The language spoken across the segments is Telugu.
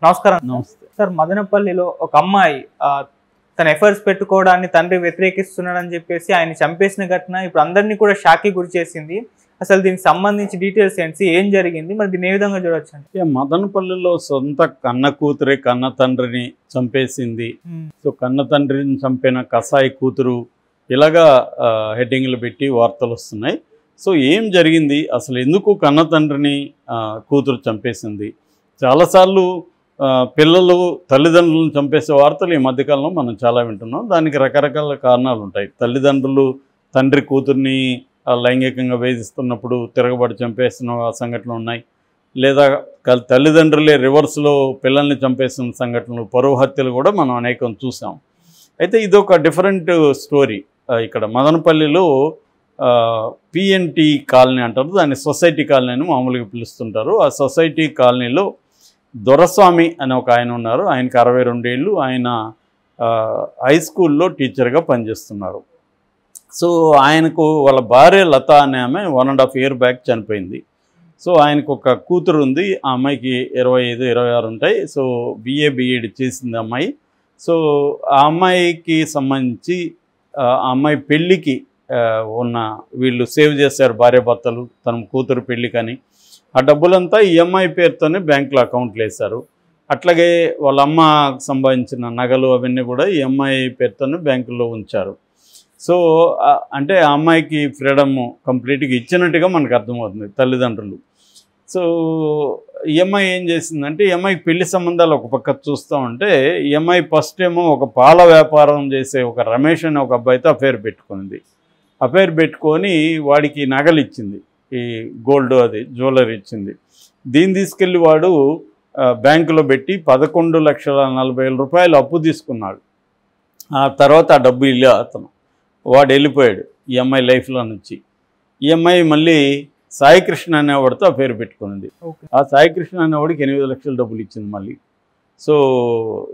నమస్కారం. నమస్తే సార్, మదనపల్లిలో ఒక అమ్మాయి తన ఎఫర్ట్స్ పెట్టుకోవడాన్ని తండ్రి వ్యతిరేకిస్తున్నాడని చెప్పేసి ఆయన చంపేసిన ఘటన ఇప్పుడు అందరినీ కూడా షాక్కి గురి చేసింది. అసలు దీనికి సంబంధించి డీటెయిల్స్ ఏంటి, ఏం జరిగింది, మరి దీన్ని ఏ విధంగా చూడొచ్చు అంటే? మదనపల్లిలో సొంత కన్న కూతురే కన్న తండ్రిని చంపేసింది. సో కన్న తండ్రిని చంపిన కసాయి కూతురు ఇలాగా హెడ్డింగ్లు పెట్టి వార్తలు వస్తున్నాయి. సో ఏం జరిగింది, అసలు ఎందుకు కన్న తండ్రిని కూతురు చంపేసింది? చాలాసార్లు పిల్లలు తల్లిదండ్రులను చంపేసే వార్తలు ఈ మధ్యకాలంలో మనం చాలా వింటున్నాం. దానికి రకరకాల కారణాలు ఉంటాయి. తల్లిదండ్రులు తండ్రి కూతుర్ని లైంగికంగా వేధిస్తున్నప్పుడు తిరగబడి చంపేసిన సంఘటనలు ఉన్నాయి. లేదా తల్లిదండ్రులే రివర్స్లో పిల్లల్ని చంపేసిన సంఘటనలు, పరువు హత్యలు కూడా మనం అనేకం చూసాం. అయితే ఇదొక డిఫరెంట్ స్టోరీ. ఇక్కడ మదనపల్లిలో పిఎన్టీ కాలనీ అంటారు, దాన్ని సొసైటీ కాలనీ అని మామూలుగా పిలుస్తుంటారు. ఆ సొసైటీ కాలనీలో దొరస్వామి అని ఒక ఆయన ఉన్నారు. ఆయనకి 62 ఏళ్ళు. ఆయన హై స్కూల్లో టీచర్గా పనిచేస్తున్నారు. సో ఆయనకు వాళ్ళ భార్య లత అనే ఆమె 1.5 year బ్యాక్ చనిపోయింది. సో ఆయనకు ఒక కూతురు ఉంది. ఆ అమ్మాయికి 25, 26 ఉంటాయి. సో BA BEd చేసింది అమ్మాయి. సో ఆ అమ్మాయికి సంబంధించి ఆ అమ్మాయి పెళ్ళికి ఉన్న వీళ్ళు సేవ్ చేశారు భార్యాభర్తలు తన కూతురు పెళ్ళికని. ఆ డబ్బులంతా ఈ అమ్మాయి పేరుతోనే బ్యాంకులో అకౌంట్లు వేశారు. అట్లాగే వాళ్ళ అమ్మకు సంబంధించిన నగలు అవన్నీ కూడా ఈ అమ్మాయి పేరుతోనే బ్యాంకుల్లో ఉంచారు. సో అంటే ఆ అమ్మాయికి ఫ్రీడమ్ కంప్లీట్గా ఇచ్చినట్టుగా మనకు అర్థమవుతుంది తల్లిదండ్రులు. సో ఈ అమ్మాయి ఏం చేసిందంటే, ఈ అమ్మాయికి పెళ్లి సంబంధాలు ఒక పక్క చూస్తూ ఉంటే, ఈ అమ్మాయి ఫస్ట్ ఏమో ఒక పాల వ్యాపారం చేసే ఒక రమేష్ అనే ఒక అబ్బాయితో అఫైర్ పెట్టుకుంది. అఫైర్ పెట్టుకొని వాడికి నగలు ఇచ్చింది, ఈ గోల్డ్ అది జ్యువెలరీ ఇచ్చింది. దీన్ని తీసుకెళ్ళి వాడు బ్యాంకులో పెట్టి 11,40,000 రూపాయలు అప్పు తీసుకున్నాడు. ఆ తర్వాత ఆ డబ్బు ఇల్లు వాడు వెళ్ళిపోయాడు ఈ అమ్మాయి లైఫ్లో నుంచి. ఈ అమ్మాయి మళ్ళీ సాయికృష్ణ అనేవాడితో అఫైర్ పెట్టుకునింది. ఆ సాయికృష్ణ అనేవాడికి 8 లక్షల డబ్బులు ఇచ్చింది మళ్ళీ. సో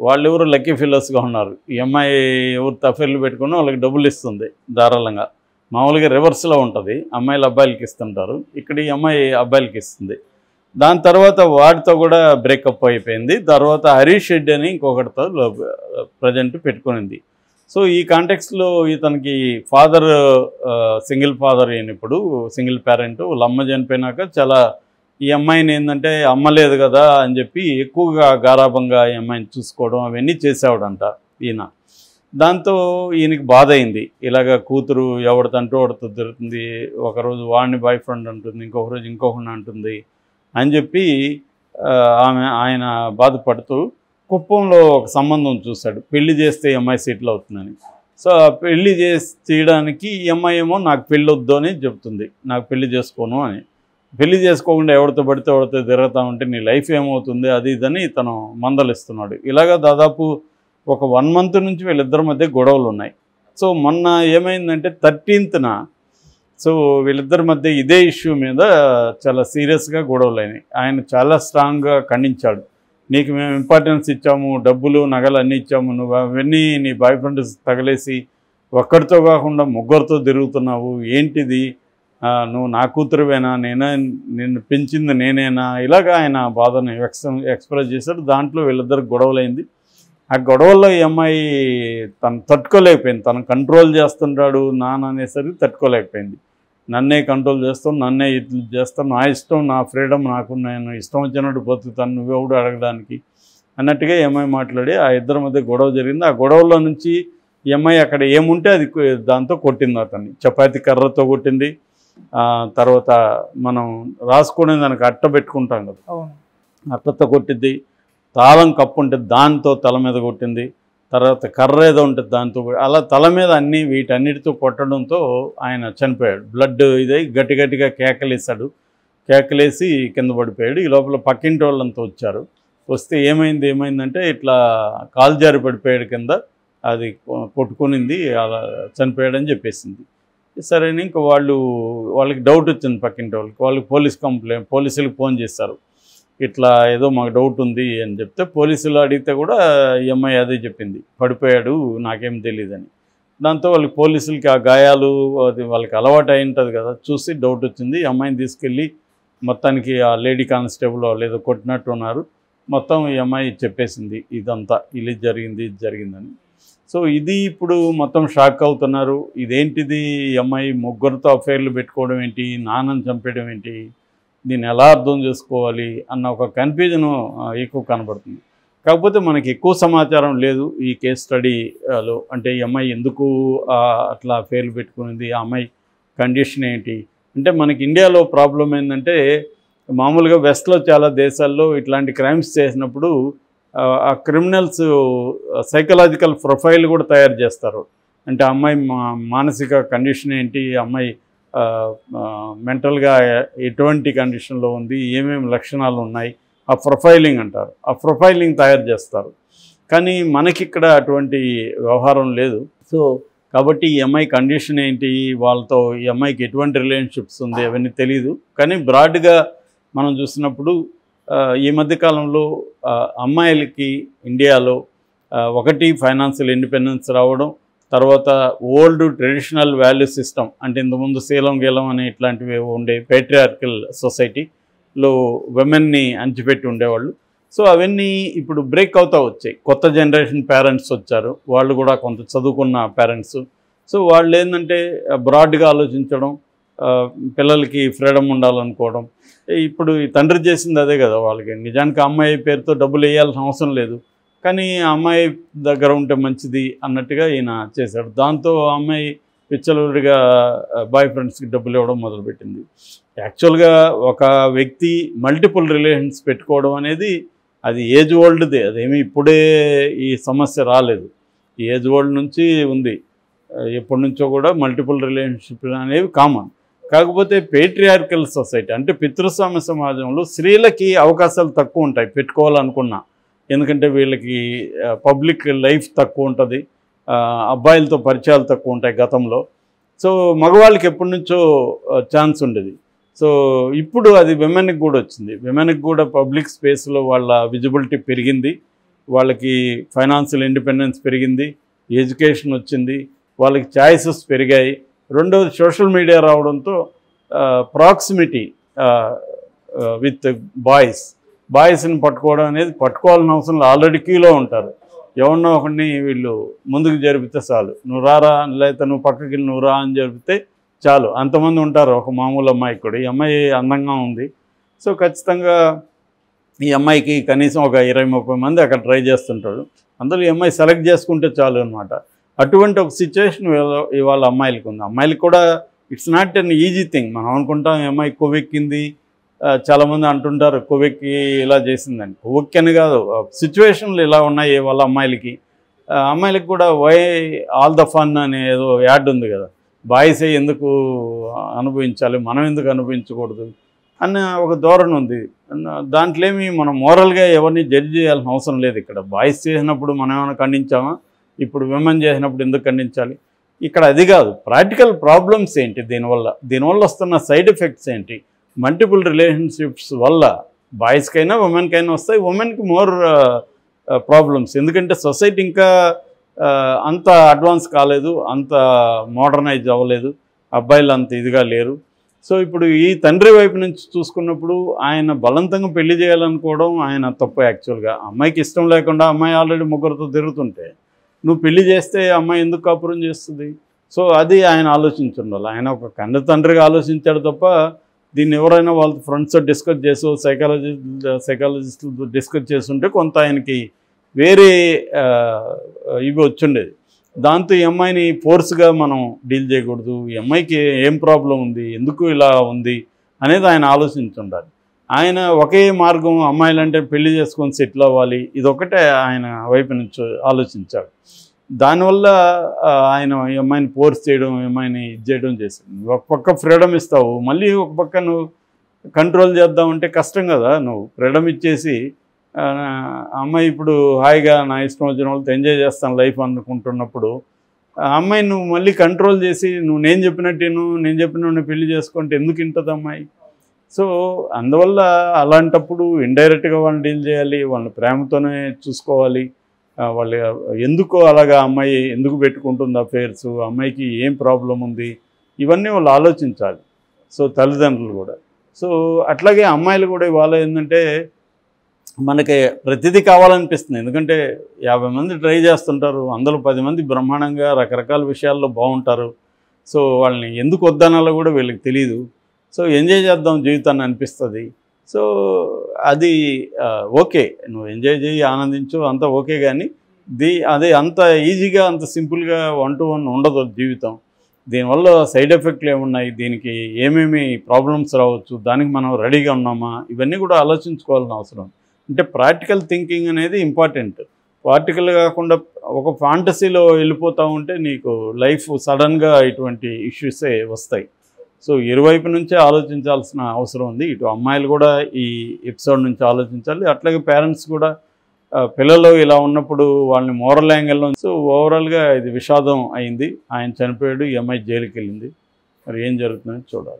వాళ్ళెవరు లక్కీ ఫెలోస్గా ఉన్నారు. ఈ అమ్మాయి ఎవరితో అఫైర్లు పెట్టుకున్నా వాళ్ళకి డబ్బులు ఇస్తుంది ధారాళంగా. మామూలుగా రివర్స్లో ఉంటుంది, అమ్మాయిలు అబ్బాయిలకి ఇస్తుంటారు. ఇక్కడ ఈ అమ్మాయి అబ్బాయిలకి ఇస్తుంది. దాని తర్వాత వాడితో కూడా బ్రేకప్ అయిపోయింది. తర్వాత హరీష్ రెడ్డి అని ఇంకొకటితో ప్రజెంట్ పెట్టుకునింది. సో ఈ కాంటెక్స్లో ఇతనికి ఫాదర్ సింగిల్ ఫాదర్ అయిన, ఇప్పుడు సింగిల్ పేరెంట్. వాళ్ళ అమ్మ చనిపోయినాక చాలా ఈ అమ్మాయిని ఏంటంటే అమ్మ లేదు కదా అని చెప్పి ఎక్కువగా గారాభంగా ఈ అమ్మాయిని చూసుకోవడం అవన్నీ చేసేవాడంట ఈయన. దాంతో ఈయనకి బాధ అయింది. ఇలాగ కూతురు ఎవరిదంటూ వాడితో తిరుగుతుంది, ఒకరోజు వాడిని బాయ్ ఫ్రెండ్ అంటుంది, ఇంకొక రోజు ఇంకొకరిని అంటుంది అని చెప్పి ఆయన బాధపడుతూ కుప్పంలో ఒక సంబంధం చూశాడు. పెళ్లి చేస్తే ఈ అమ్మాయి సెటిల్ అవుతుందని. సో ఆ పెళ్లి చేయడానికి ఈ అమ్మాయి ఏమో నాకు పెళ్ళి వద్దు అని చెప్తుంది, నాకు పెళ్లి చేసుకోను అని. పెళ్లి చేసుకోకుండా ఎవరితో పడితే ఎవరితో తిరుగుతా ఉంటే నీ లైఫ్ ఏమవుతుంది అది ఇదని తను మందలిస్తున్నాడు. ఇలాగా దాదాపు ఒక 1 month నుంచి వీళ్ళిద్దరి మధ్య గొడవలు ఉన్నాయి. సో మొన్న ఏమైందంటే 13th సో వీళ్ళిద్దరి మధ్య ఇదే ఇష్యూ మీద చాలా సీరియస్గా గొడవలు అయినాయి. ఆయన చాలా స్ట్రాంగ్గా ఖండించాడు. నీకు మేము ఇంపార్టెన్స్ ఇచ్చాము, డబ్బులు నగలు అన్నీ ఇచ్చాము, నువ్వు అవన్నీ నీ బాయ్ ఫ్రెండ్స్ తగలేసి ఒక్కడితో కాకుండా ముగ్గురితో తిరుగుతున్నావు, ఏంటిది, నువ్వు నా కూతురువేనా, నిన్ను పెంచింది నేనేనా, ఇలాగా ఆయన బాధను ఎక్స్ప్రెస్ చేశాడు. దాంట్లో వీళ్ళిద్దరికి గొడవలైంది. ఆ గొడవల్లో ఈ అమ్మాయి తను తట్టుకోలేకపోయింది. తను కంట్రోల్ చేస్తుంటాడు నాన్న అనేసరికి తట్టుకోలేకపోయింది. నన్నే కంట్రోల్ చేస్తాను, నన్నే ఇది చేస్తాను, నా ఇష్టం, నా ఫ్రీడమ్ నాకు, నేను ఇష్టం వచ్చినట్టు బతుకుతాను, నువ్వెవడు అడగడానికి అన్నట్టుగా ఈ అమ్మాయి మాట్లాడి ఆ ఇద్దరి మధ్య గొడవ జరిగింది. ఆ గొడవలో నుంచి ఈ అమ్మాయి అక్కడ ఏముంటే అది దాంతో కొట్టింది. అతన్ని చపాతీ కర్రతో కొట్టింది. తర్వాత మనం రాసుకునే దానికి అట్ట పెట్టుకుంటాం కదా, అట్టతో కొట్టింది. తాళం కప్పు ఉంటుంది దాంతో తల మీద కొట్టింది. తర్వాత కర్ర ఏదో ఉంటుంది దాంతో, అలా తల మీద వీటన్నిటితో కొట్టడంతో ఆయన చనిపోయాడు. బ్లడ్ ఇదై గట్టిగా కేకలేసాడు. కేకలేసి కింద పడిపోయాడు. ఈ లోపల పక్కింటి వాళ్ళంతా వచ్చారు. వస్తే ఏమైందంటే ఇట్లా కాలు జారి పడిపోయాడు కింద, అది కొట్టుకునింది, అలా చనిపోయాడని చెప్పేసింది. సరే ఇంకా వాళ్ళకి డౌట్ వచ్చింది పక్కింటి వాళ్ళకి పోలీసులకు ఫోన్ చేశారు. ఇట్లా ఏదో మాకు డౌట్ ఉంది అని చెప్తే పోలీసులు అడిగితే కూడా ఈ అమ్మాయి అదే చెప్పింది, పడిపోయాడు నాకేం తెలియదని. దాంతో వాళ్ళకి పోలీసులకి ఆ గాయాలు అది వాళ్ళకి అలవాటు అయి ఉంటుంది కదా, చూసి డౌట్ వచ్చింది. ఈ అమ్మాయిని తీసుకెళ్ళి మొత్తానికి ఆ లేడీ కానిస్టేబుల్ వాళ్ళు ఏదో కొట్టినట్టు ఉన్నారు, మొత్తం ఈ అమ్మాయి చెప్పేసింది ఇదంతా ఇది జరిగింది ఇది జరిగిందని. సో ఇది ఇప్పుడు మొత్తం షాక్ అవుతున్నారు. ఇదేంటిది, ఈ అమ్మాయి ముగ్గురితో అఫైర్లు పెట్టుకోవడం ఏంటి, నాన్నని చంపేయడం ఏంటి, దీన్ని ఎలా అర్థం చేసుకోవాలి అన్న ఒక కన్ఫ్యూజన్ ఎక్కువ కనబడుతుంది. కాకపోతే మనకి ఎక్కువ సమాచారం లేదు ఈ కేస్ స్టడీలో. అంటే ఈ అమ్మాయి ఎందుకు అట్లా అఫైర్లు పెట్టుకునింది, ఆ అమ్మాయి కండిషన్ ఏంటి. అంటే మనకి ఇండియాలో ప్రాబ్లం ఏంటంటే, మామూలుగా వెస్ట్లో చాలా దేశాల్లో ఇట్లాంటి క్రైమ్స్ చేసినప్పుడు ఆ క్రిమినల్స్ సైకలాజికల్ ప్రొఫైల్ కూడా తయారు చేస్తారు. అంటే అమ్మాయి మానసిక కండిషన్ ఏంటి, అమ్మాయి మెంటల్గా ఎటువంటి కండిషన్లో ఉంది, ఏమేమి లక్షణాలు ఉన్నాయి, ఆ ప్రొఫైలింగ్ అంటారు. ఆ ప్రొఫైలింగ్ తయారు చేస్తారు. కానీ మనకిక్కడ అటువంటి వ్యవహారం లేదు. సో కాబట్టి ఈ అమ్మాయి కండిషన్ ఏంటి, వాళ్ళతో ఈ అమ్మాయికి ఎటువంటి రిలేషన్షిప్స్ ఉంది అవన్నీ తెలియదు. కానీ బ్రాడ్గా మనం చూసినప్పుడు ఈ మధ్యకాలంలో అమ్మాయిలకి ఇండియాలో ఒకటి ఫైనాన్షియల్ ఇండిపెండెన్స్ రావడం, తర్వాత ఓల్డ్ ట్రెడిషనల్ వాల్యూ సిస్టమ్, అంటే ఇంతకుముందు శీలం గీలం అనే ఇట్లాంటివి ఉండే పేట్రియార్కల్ సొసైటీలో విమెన్ని అణచిపెట్టి ఉండేవాళ్ళు. సో అవన్నీ ఇప్పుడు బ్రేక్ అవుతూ వచ్చాయి. కొత్త జనరేషన్ పేరెంట్స్ వచ్చారు, వాళ్ళు కూడా కొంత చదువుకున్న పేరెంట్స్. సో వాళ్ళు ఏంటంటే బ్రాడ్గా ఆలోచించడం, పిల్లలకి ఫ్రీడమ్ ఉండాలనుకోవడం. ఇప్పుడు ఈ తండ్రి చేసింది అదే కదా వాళ్ళకి. నిజానికి అమ్మాయి పేరుతో డబ్బులు వేయాల్సిన అవసరం లేదు, కానీ ఆ అమ్మాయి దగ్గర ఉంటే మంచిది అన్నట్టుగా ఈయన చేశాడు. దాంతో ఆ అమ్మాయి విచ్చలవిడిగా బాయ్ ఫ్రెండ్స్కి డబ్బులు ఇవ్వడం మొదలుపెట్టింది. యాక్చువల్గా ఒక వ్యక్తి మల్టిపుల్ రిలేషన్స్ పెట్టుకోవడం అనేది అది ఏజ్ ఓల్డ్దే, అదేమి ఇప్పుడే ఈ సమస్య రాలేదు. ఈ ఏజ్ ఓల్డ్ నుంచి ఉంది, ఎప్పటి నుంచో కూడా మల్టిపుల్ రిలేషన్షిప్ అనేవి కామన్. కాకపోతే పేట్రియార్కల్ సొసైటీ అంటే పితృస్వామ్య సమాజంలో స్త్రీలకి అవకాశాలు తక్కువ ఉంటాయి పెట్టుకోవాలనుకున్నా. ఎందుకంటే వీళ్ళకి పబ్లిక్ లైఫ్ తక్కువ ఉంటుంది, అబ్బాయిలతో పరిచయాలు తక్కువ ఉంటాయి గతంలో. సో మగవాళ్ళకి ఎప్పటి నుంచో ఛాన్స్ ఉండేది. సో ఇప్పుడు అది విమెన్కి కూడా వచ్చింది. విమెన్కి కూడా పబ్లిక్ స్పేస్లో వాళ్ళ విజిబిలిటీ పెరిగింది, వాళ్ళకి ఫైనాన్షియల్ ఇండిపెండెన్స్ పెరిగింది, ఎడ్యుకేషన్ వచ్చింది, వాళ్ళకి ఛాయిసెస్ పెరిగాయి. రెండవది సోషల్ మీడియా రావడంతో ప్రాక్సిమిటీ విత్ బాయ్స్ని పట్టుకోవడం అనేది పట్టుకోవాల్సిన అవసరం ఆల్రెడీ క్యూలో ఉంటారు. ఎవరినో ఒకరిని వీళ్ళు ముందుకు జరిపితే చాలు, నువ్వు రారా, లేకపోతే నువ్వు పక్కకి నువ్వు రా అని జరిపితే చాలు, అంతమంది ఉంటారు ఒక మామూలు అమ్మాయికి కూడా. ఈ అమ్మాయి అందంగా ఉంది, సో ఖచ్చితంగా ఈ అమ్మాయికి కనీసం ఒక 20-30 మంది అక్కడ ట్రై చేస్తుంటాడు. అందులో ఈ అమ్మాయి సెలెక్ట్ చేసుకుంటే చాలు అనమాట. అటువంటి ఒక సిచ్యువేషన్ ఇవాళ అమ్మాయిలకు ఉంది. అమ్మాయిలకు కూడా it's not an easy thing. మనం అనుకుంటాం ఈ అమ్మాయి కొవ్వెక్కింది, చాలామంది అంటుంటారు కొవ్వెక్కి ఇలా చేసిందని. కొవ్వెక్కి అని కాదు, సిచ్యువేషన్లు ఇలా ఉన్నాయి వాళ్ళ అమ్మాయిలకి. అమ్మాయిలకు కూడా వై ఆల్ ద ఫన్ అనే ఏదో యాడ్ ఉంది కదా, బాయ్సే ఎందుకు అనుభవించాలి, మనం ఎందుకు అనుభవించకూడదు అన్న ఒక ధోరణి ఉంది. దాంట్లో ఏమి మనం మోరల్గా ఎవరిని జడ్జి చేయాల్సిన అవసరం లేదు. ఇక్కడ బాయ్స్ చేసినప్పుడు మనం ఏమైనా ఖండించామా, ఇప్పుడు విమెన్ చేసినప్పుడు ఎందుకు ఖండించాలి? ఇక్కడ అది కాదు, ప్రాక్టికల్ ప్రాబ్లమ్స్ ఏంటి, దీనివల్ల వస్తున్న సైడ్ ఎఫెక్ట్స్ ఏంటి, మల్టిపుల్ రిలేషన్షిప్స్ వల్ల బాయ్స్కైనా ఉమెన్కైనా వస్తాయి. ఉమెన్కి మోర్ ప్రాబ్లమ్స్, ఎందుకంటే సొసైటీ ఇంకా అంత అడ్వాన్స్ కాలేదు, అంత మోడర్నైజ్ అవ్వలేదు, అబ్బాయిలు అంత ఇదిగా లేరు. సో ఇప్పుడు ఈ తండ్రి వైపు నుంచి చూసుకున్నప్పుడు ఆయన బలవంతంగా పెళ్లి చేయాలనుకోవడం ఆయన తప్పు. యాక్చువల్గా అమ్మాయికి ఇష్టం లేకుండా అమ్మాయి ఆల్రెడీ ముగ్గురితో తిరుగుతుంటే నువ్వు పెళ్లి చేస్తే అమ్మాయి ఎందుకు కాపురం చేస్తుంది? సో అది ఆయన ఆలోచించుండాలి. ఆయన ఒక కన్న తండ్రిగా ఆలోచించాడు తప్ప దీన్ని ఎవరైనా వాళ్ళ ఫ్రెండ్స్తో డిస్కస్ చేసి సైకాలజిస్టులతో డిస్కస్ చేస్తుంటే కొంత ఆయనకి వేరే ఇవి వచ్చుండేది. దాంతో ఈ అమ్మాయిని ఫోర్స్గా మనం డీల్ చేయకూడదు, ఈ అమ్మాయికి ఏం ప్రాబ్లం ఉంది, ఎందుకు ఇలా ఉంది అనేది ఆయన ఆలోచించుండాలి. ఆయన ఒకే మార్గం అమ్మాయిలంటే పెళ్లి చేసుకొని సెటిల్ అవ్వాలి, ఇదొకటే ఆయన వైపు నుంచి ఆలోచించాడు. దానివల్ల ఆయన ఈ అమ్మాయిని ఫోర్స్ చేయడం, ఈ అమ్మాయిని ఇది చేయడం చేసింది. ఒక పక్క ఫ్రీడమ్ ఇస్తావు, మళ్ళీ ఒక పక్క నువ్వు కంట్రోల్ చేద్దామంటే కష్టం కదా. నువ్వు ఫ్రీడమ్ ఇచ్చేసి అమ్మాయి ఇప్పుడు హాయిగా నా ఇష్టం వచ్చిన వాళ్ళతో ఎంజాయ్ చేస్తాను లైఫ్ అనుకుంటున్నప్పుడు అమ్మాయి నువ్వు మళ్ళీ కంట్రోల్ చేసి నేను చెప్పినట్టు పెళ్లి చేసుకుంటే ఎందుకు వింటుంది అమ్మాయి? సో అందువల్ల అలాంటప్పుడు ఇండైరెక్ట్గా వాళ్ళని డీల్ చేయాలి, వాళ్ళని ప్రేమతోనే చూసుకోవాలి. వాళ్ళు ఎందుకు అలాగా అమ్మాయి ఎందుకు పెట్టుకుంటుంది అఫైర్స్, అమ్మాయికి ఏం ప్రాబ్లం ఉంది, ఇవన్నీ వాళ్ళు ఆలోచించాలి. సో తల్లిదండ్రులు కూడా. సో అట్లాగే అమ్మాయిలు కూడా ఇవాళ ఏంటంటే మనకి ప్రతిదీ కావాలనిపిస్తుంది. ఎందుకంటే 50 మంది ట్రై చేస్తుంటారు, అందులో 10 మంది బ్రహ్మాండంగా రకరకాల విషయాల్లో బాగుంటారు. సో వాళ్ళని ఎందుకు వద్దనాలో కూడా వీళ్ళకి తెలియదు. సో ఎంజాయ్ చేద్దాం జీవితాన్ని అనిపిస్తుంది. సో అది ఓకే, నువ్వు ఎంజాయ్ చేయి, ఆనందించు, అంతా ఓకే. కానీ అదే అంత ఈజీగా అంత సింపుల్గా 1 to 1 ఉండదు జీవితం. దీనివల్ల సైడ్ ఎఫెక్ట్లు ఏమున్నాయి, దీనికి ఏమేమి ప్రాబ్లమ్స్ రావచ్చు, దానికి మనం రెడీగా ఉన్నామా, ఇవన్నీ కూడా ఆలోచించుకోవాల్సిన అవసరం. అంటే ప్రాక్టికల్ థింకింగ్ అనేది ఇంపార్టెంట్. ప్రాక్టికల్ కాకుండా ఒక ఫాంటసీలో వెళ్ళిపోతూ ఉంటే నీకు లైఫ్ సడన్గా ఇటువంటి ఇష్యూసే వస్తాయి. సో ఇరువైపు నుంచే ఆలోచించాల్సిన అవసరం ఉంది. ఇటు అమ్మాయిలు కూడా ఈ ఎపిసోడ్ నుంచి ఆలోచించాలి, అట్లాగే పేరెంట్స్ కూడా పిల్లలు ఇలా ఉన్నప్పుడు వాళ్ళని మోరల్ యాంగిల్లో. సో ఓవరాల్గా ఇది విషాదం అయింది. ఆయన చనిపోయాడు, ఈ అమ్మాయి జైలుకి వెళ్ళింది. మరి ఏం జరుగుతుందని చూడాలి.